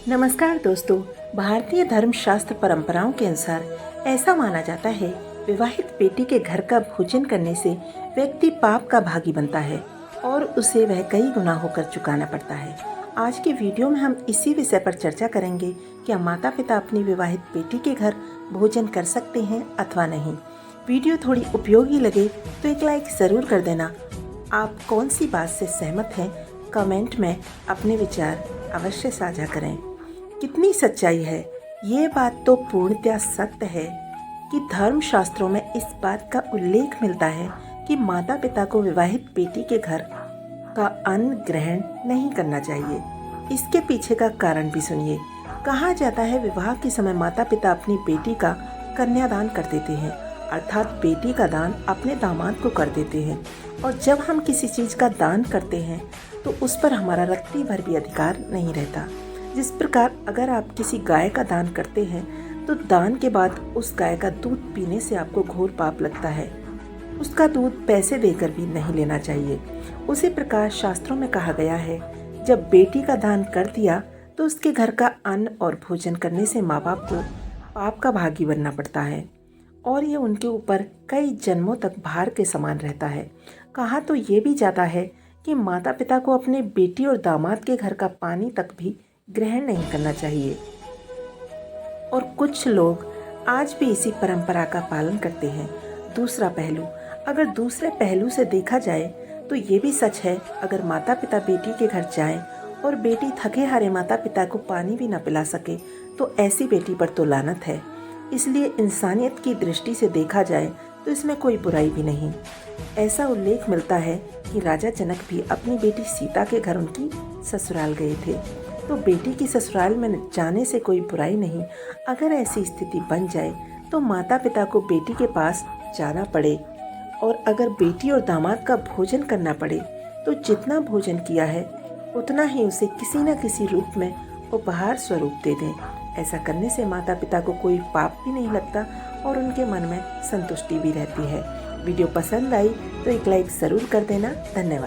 नमस्कार दोस्तों। भारतीय धर्मशास्त्र परंपराओं के अनुसार ऐसा माना जाता है, विवाहित बेटी के घर का भोजन करने से व्यक्ति पाप का भागी बनता है और उसे वह कई गुना होकर चुकाना पड़ता है। आज की वीडियो में हम इसी विषय पर चर्चा करेंगे, क्या माता पिता अपनी विवाहित बेटी के घर भोजन कर सकते हैं अथवा नहीं। वीडियो थोड़ी उपयोगी लगे तो एक लाइक ज़रूर कर देना। आप कौन सी बात से सहमत हैं, कमेंट में अपने विचार अवश्य साझा करें। कितनी सच्चाई है, ये बात तो पूर्णतः सत्य है कि धर्मशास्त्रों में इस बात का उल्लेख मिलता है कि माता पिता को विवाहित बेटी के घर का अन्न ग्रहण नहीं करना चाहिए। इसके पीछे का कारण भी सुनिए। कहा जाता है, विवाह के समय माता पिता अपनी बेटी का कन्यादान कर देते हैं, अर्थात बेटी का दान अपने दामाद को कर देते हैं। और जब हम किसी चीज़ का दान करते हैं तो उस पर हमारा रत्ती भर भी अधिकार नहीं रहता। जिस प्रकार अगर आप किसी गाय का दान करते हैं तो दान के बाद उस गाय का दूध पीने से आपको घोर पाप लगता है। उसका दूध पैसे देकर भी नहीं लेना चाहिए। उसी प्रकार शास्त्रों में कहा गया है, जब बेटी का दान कर दिया तो उसके घर का अन्न और भोजन करने से माँ बाप को पाप का भागी बनना पड़ता है और ये उनके ऊपर कई जन्मों तक भार के समान रहता है। कहा तो ये भी जाता है कि माता पिता को अपने बेटी और दामाद के घर का पानी तक भी ग्रहण नहीं करना चाहिए। और कुछ लोग आज भी इसी परंपरा का पालन करते हैं। दूसरा पहलू, अगर दूसरे पहलू से देखा जाए तो ये भी सच है, अगर माता पिता बेटी के घर जाएं और बेटी थके हारे माता पिता को पानी भी न पिला सके तो ऐसी बेटी पर तो लानत है। इसलिए इंसानियत की दृष्टि से देखा जाए तो इसमें कोई बुराई भी नहीं। ऐसा उल्लेख मिलता है कि राजा जनक भी अपनी बेटी सीता के घर उनकी ससुराल गए थे, तो बेटी की ससुराल में जाने से कोई बुराई नहीं। अगर ऐसी स्थिति बन जाए तो माता पिता को बेटी के पास जाना पड़े और अगर बेटी और दामाद का भोजन करना पड़े तो जितना भोजन किया है उतना ही उसे किसी न किसी रूप में उपहार स्वरूप दे दें। ऐसा करने से माता पिता को कोई पाप भी नहीं लगता और उनके मन में संतुष्टि भी रहती है। वीडियो पसंद आई तो एक लाइक ज़रूर कर देना। धन्यवाद।